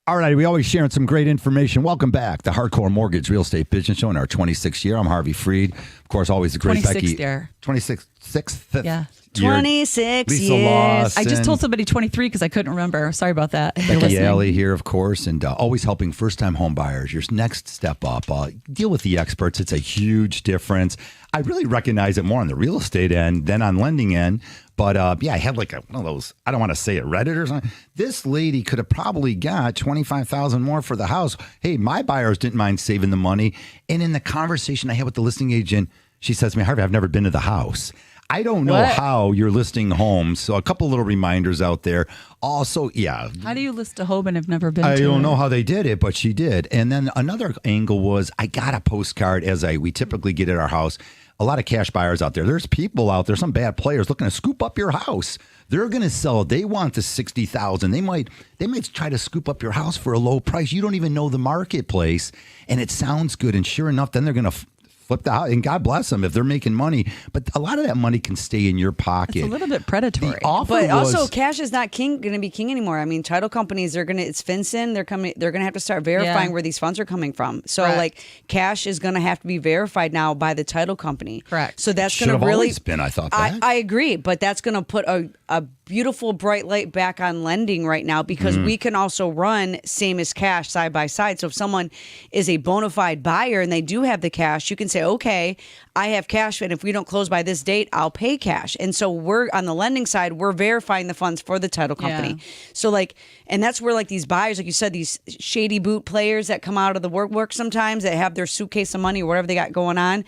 All right, we always sharing some great information. Welcome back, the Hardcore Mortgage Real Estate Business Show in our 26th year. I'm Harvey Freed. Of course, always the great 26th Becky. year. 26th Yeah. 26 Lisa years. Lawson. I just told somebody 23 because I couldn't remember. Sorry about that. If you're Becky listening. Alley here, of course, and always helping first-time home buyers. Your next step up. Deal with the experts. It's a huge difference. I really recognize it more on the real estate end than on lending end. But I had like one of those, I don't want to say it, Reddit or something. This lady could have probably got $25,000 more for the house. Hey, my buyers didn't mind saving the money. And in the conversation I had with the listing agent, she says to me, Harvey, I've never been to the house. I don't know how you're listing homes. So a couple little reminders out there. Also, yeah. How do you list a home and have never been to I don't it? know how they did it, but she did. And then another angle was I got a postcard we typically get at our house. A lot of cash buyers out there. There's people out there, some bad players looking to scoop up your house. They're going to sell. They want the $60,000. They might try to scoop up your house for a low price. You don't even know the marketplace, and it sounds good. And sure enough, then they're going to flip the house, and God bless them if they're making money. But a lot of that money can stay in your pocket. It's a little bit predatory. But also, cash is not going to be king anymore. I mean, title companies it's FinCEN. They're going to have to start verifying where these funds are coming from. So, like, cash is going to have to be verified now by the title company. Correct. So that's Should going have to really always been. I thought that. I agree, but that's going to put a beautiful bright light back on lending right now because we can also run same as cash side by side. So if someone is a bona fide buyer and they do have the cash, you can say, okay, I have cash, and if we don't close by this date, I'll pay cash. And so we're on the lending side, we're verifying the funds for the title company. Yeah. So and that's where these buyers, like you said, these shady boot players that come out of the work sometimes that have their suitcase of money or whatever they got going on.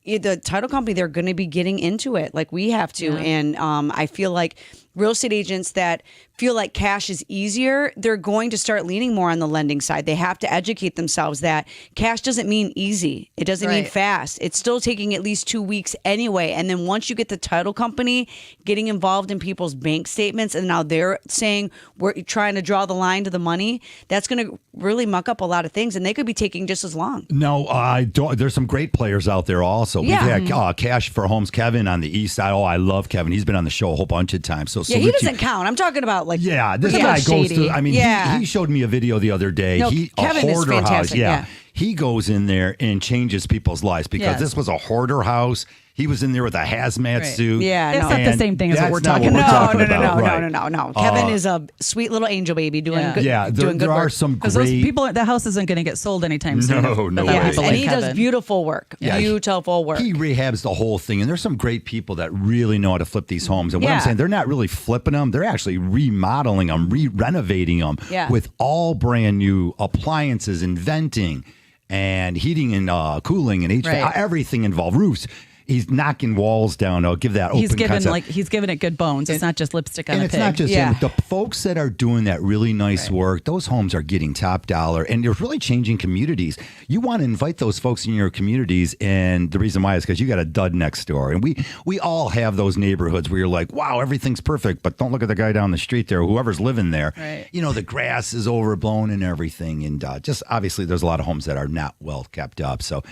The title company, they're going to be getting into it like we have to. Yeah. And I feel like real estate agents that feel like cash is easier, they're going to start leaning more on the lending side. They have to educate themselves that cash doesn't mean easy. It doesn't mean fast. It's still taking at least 2 weeks anyway. And then once you get the title company getting involved in people's bank statements and now they're saying we're trying to draw the line to the money, that's going to really muck up a lot of things. And they could be taking just as long. No, I don't. There's some great players out there also. Yeah. We've had Cash for Homes, Kevin on the east side. Oh, I love Kevin. He's been on the show a whole bunch of times. So yeah, he doesn't count. I'm talking about this guy goes through. I mean, he showed me a video the other day. No, Kevin is fantastic. House. He goes in there and changes people's lives because this was a hoarder house. He was in there with a hazmat suit. Yeah, that's not the same thing as what we're talking about. No. Kevin is a sweet little angel baby doing good. Yeah, doing good there are work. some great. Those people, the house isn't going to get sold anytime soon. No way. Yes, and he Kevin does beautiful work. Yeah, beautiful work. He rehabs the whole thing, and there's some great people that really know how to flip these homes. And what I'm saying, they're not really flipping them; they're actually remodeling them, renovating them with all brand new appliances and venting and heating and cooling and HVAC, everything involved, roofs. He's knocking walls down. I'll give that open concept. He's giving it good bones. It's not just lipstick on a pig. And it's not just him. The folks that are doing that really nice work, those homes are getting top dollar, and they're really changing communities. You want to invite those folks in your communities, and the reason why is because you got a dud next door. And we all have those neighborhoods where you're like, wow, everything's perfect, but don't look at the guy down the street there, whoever's living there. Right. You know, the grass is overblown and everything, and just obviously there's a lot of homes that are not well kept up. So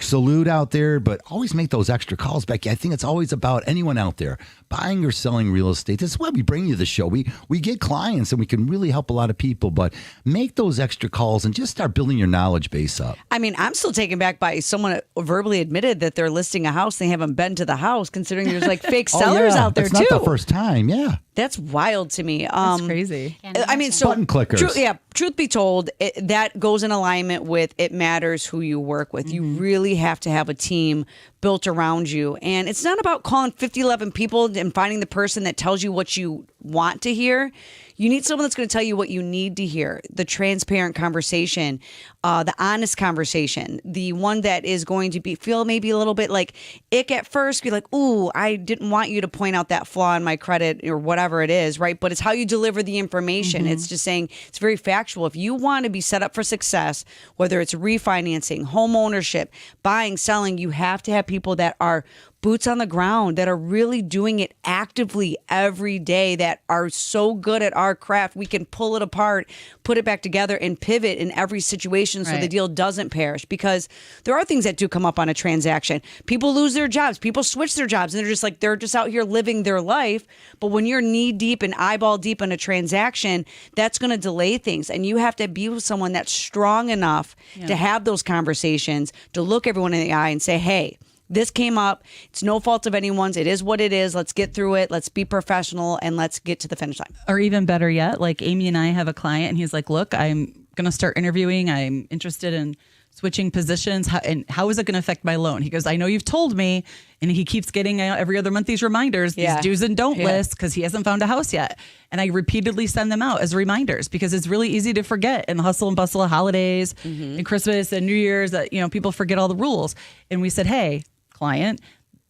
salute out there, but always make those extra calls, Becky. I think it's always about anyone out there buying or selling real estate. This is why we bring you the show. We get clients and we can really help a lot of people, but make those extra calls and just start building your knowledge base up. I mean, I'm still taken back by someone verbally admitted that they're listing a house. They haven't been to the house, considering there's fake sellers out there it's too. It's not the first time. Yeah. That's wild to me. That's crazy. I mean, so button clickers. Truth be told, that goes in alignment with it matters who you work with. You really have to have a team built around you. And it's not about calling 50, 11 people and finding the person that tells you what you want to hear. You need someone that's going to tell you what you need to hear. The transparent conversation, the honest conversation, the one that is going to feel maybe a little bit like ick at first. Be like, ooh, I didn't want you to point out that flaw in my credit or whatever it is, right? But it's how you deliver the information. It's just saying it's very factual. If you want to be set up for success, whether it's refinancing, home ownership, buying, selling, you have to have people that are boots on the ground, that are really doing it actively every day, that are so good at our craft. We can pull it apart, put it back together, and pivot in every situation so the deal doesn't perish. Because there are things that do come up on a transaction. People lose their jobs. People switch their jobs, and they're just out here living their life. But when you're knee deep and eyeball deep in a transaction, that's going to delay things. And you have to be with someone that's strong enough to have those conversations, to look everyone in the eye and say, hey, this came up. It's no fault of anyone's. It is what it is. Let's get through it. Let's be professional and let's get to the finish line. Or even better yet, like Amy and I have a client and he's like, look, I'm going to start interviewing. I'm interested in switching positions. How is it going to affect my loan? He goes, I know you've told me. And he keeps getting every other month these reminders, these do's and don't lists, because he hasn't found a house yet. And I repeatedly send them out as reminders because it's really easy to forget in the hustle and bustle of holidays and Christmas and New Year's that, people forget all the rules. And we said, hey, client,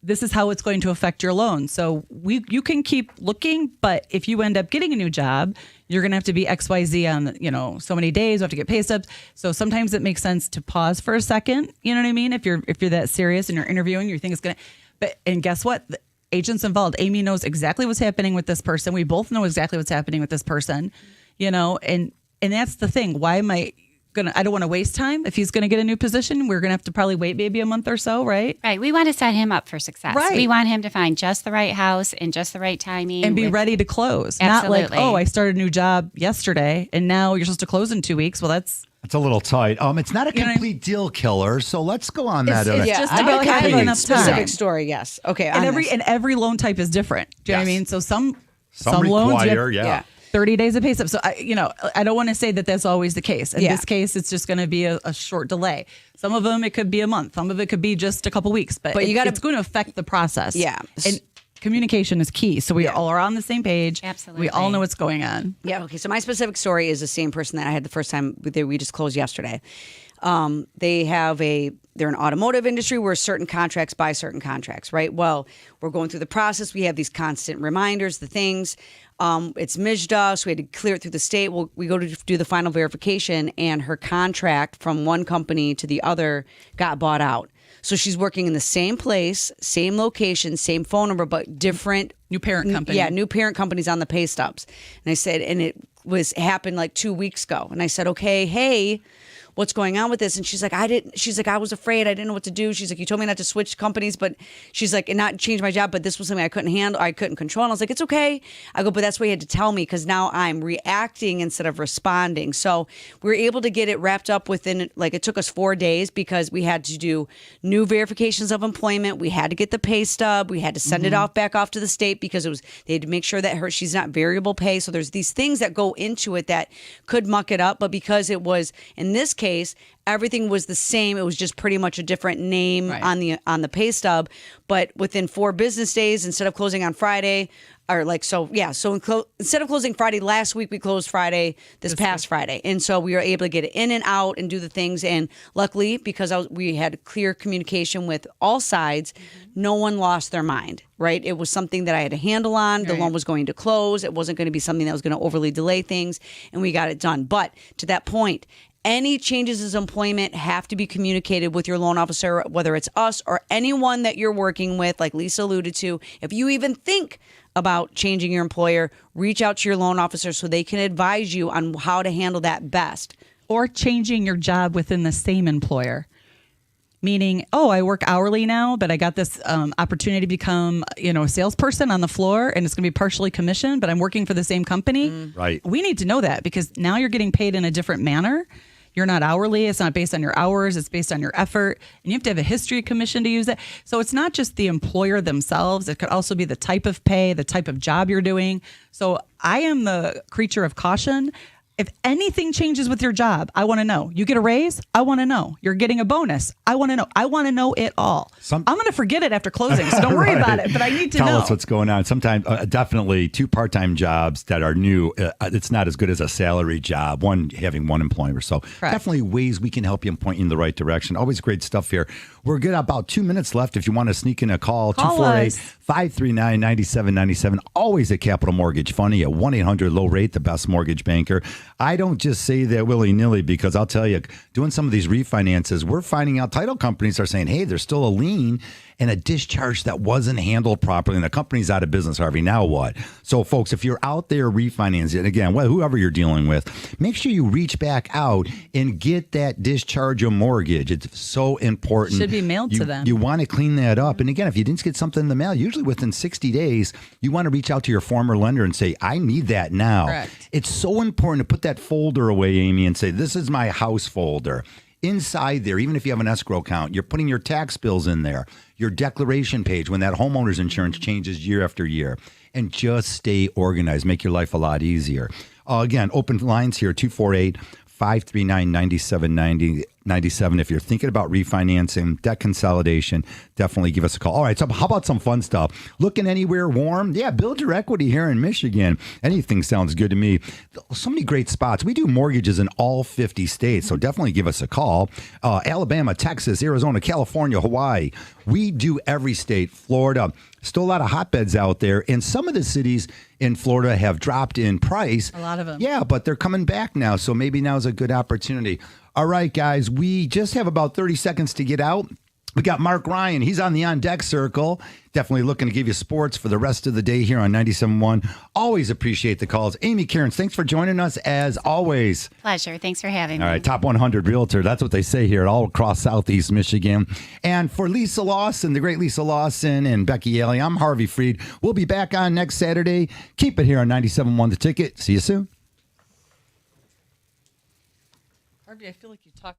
this is how it's going to affect your loan. So you can keep looking, but if you end up getting a new job, you're going to have to be XYZ on, so many days, you have to get pay stubs. So sometimes it makes sense to pause for a second. You know what I mean? If you're that serious and you're interviewing, you think it's going to, and guess what? The agent's involved. Amy knows exactly what's happening with this person. We both know exactly what's happening with this person, and that's the thing. Why am I I don't want to waste time. If he's going to get a new position, we're going to have to probably wait maybe a month or so, right? Right. We want to set him up for success. Right. We want him to find just the right house and just the right timing. And be ready to close. Absolutely. Not like, I started a new job yesterday and now you're supposed to close in 2 weeks. Well, that's a little tight. It's not a complete deal killer, so let's go on that. It's just about having enough time. Specific story, yes. Okay. And every loan type is different. Do you know what I mean? So some require, loans, yeah. 30 days of pay stub. So I don't want to say that that's always the case. In this case, it's just going to be a short delay. Some of them, it could be a month. Some of it could be just a couple weeks. But it's going to affect the process. Yeah. And communication is key. So we all are on the same page. Absolutely. We all know what's going on. Yeah. Okay. So my specific story is the same person that I had the first time we just closed yesterday. They're an automotive industry where certain contracts buy certain contracts, right? Well, we're going through the process. We have these constant reminders, the things. It's MIJDA, so we had to clear it through the state. Well, we go to do the final verification, and her contract from one company to the other got bought out. So she's working in the same place, same location, same phone number, but different new parent company. Yeah, new parent companies on the pay stubs. And I said, and it happened like 2 weeks ago. And I said, okay, hey, what's going on with this? And she's like, I was afraid. I didn't know what to do. She's like, you told me not to switch companies, but she's like, and not change my job, but this was something I couldn't handle. I couldn't control. And I was like, it's okay. I go, but that's what you had to tell me, because now I'm reacting instead of responding. So we were able to get it wrapped up within, it took us 4 days because we had to do new verifications of employment. We had to get the pay stub. We had to send it back off to the state because they had to make sure that she's not variable pay. So there's these things that go into it that could muck it up. But because it was, in this case, everything was the same. It was just pretty much a different name on the pay stub. But within 4 business days, instead of closing on Friday, instead of closing Friday last week, we closed Friday this past Friday. And so we were able to get it in and out and do the things. And luckily, because we had clear communication with all sides, no one lost their mind, right? It was something that I had a handle on. The loan was going to close. It wasn't going to be something that was going to overly delay things. And we got it done. But to that point, any changes in employment have to be communicated with your loan officer, whether it's us or anyone that you're working with, like Lisa alluded to. If you even think about changing your employer, reach out to your loan officer so they can advise you on how to handle that best. Or changing your job within the same employer. Meaning, I work hourly now, but I got this opportunity to become, a salesperson on the floor, and it's going to be partially commissioned, but I'm working for the same company. Right. We need to know that, because now you're getting paid in a different manner. You're not hourly. It's not based on your hours. It's based on your effort. And you have to have a history of commission to use it. So it's not just the employer themselves. It could also be the type of pay, the type of job you're doing. So I am the creature of caution. If anything changes with your job, I want to know. You get a raise? I want to know. You're getting a bonus? I want to know. I want to know it all. I'm going to forget it after closing, so don't worry about it, but I need to know. Tell us what's going on. Sometimes, definitely 2 part-time jobs that are new, it's not as good as a salary job, having one employer. So definitely ways we can help you and point you in the right direction. Always great stuff here. We're good. About 2 minutes left. If you want to sneak in a call 248-539-9797. Always at Capital Mortgage Funny at 1-800-LOW-RATE, the best mortgage banker. I don't just say that willy-nilly, because I'll tell you, doing some of these refinances, we're finding out title companies are saying, hey, there's still a lien and a discharge that wasn't handled properly, and the company's out of business, Harvey. Now what? So, folks, if you're out there refinancing, and again, whoever you're dealing with, make sure you reach back out and get that discharge of mortgage. It's so important. Should be mailed to them. You want to clean that up. And again, if you didn't get something in the mail, usually within 60 days, you want to reach out to your former lender and say, I need that now. Correct. It's so important to put that folder away, Amy, and say, this is my house folder. Inside there, even if you have an escrow account, you're putting your tax bills in there, your declaration page when that homeowner's insurance changes year after year, and just stay organized. Make your life a lot easier. Again, open lines here, 539-9797. If you're thinking about refinancing, debt consolidation, definitely give us a call. All right, so how about some fun stuff? Looking anywhere warm? Yeah, build your equity here in Michigan. Anything sounds good to me. So many great spots. We do mortgages in all 50 states, so definitely give us a call. Alabama, Texas, Arizona, California, Hawaii. We do every state. Florida. Still a lot of hotbeds out there. And some of the cities in Florida have dropped in price. A lot of them. Yeah, but they're coming back now. So maybe now's a good opportunity. All right, guys, we just have about 30 seconds to get out. We got Mark Ryan. He's on the On Deck Circle. Definitely looking to give you sports for the rest of the day here on 97.1. Always appreciate the calls. Amy Cairns, thanks for joining us as always. Pleasure. Thanks for having me. All right, top 100 realtor. That's what they say here all across Southeast Michigan. And for Lisa Lawson, the great Lisa Lawson and Becky Alley, I'm Harvey Freed. We'll be back on next Saturday. Keep it here on 97.1 The Ticket. See you soon. Harvey, I feel like you talk.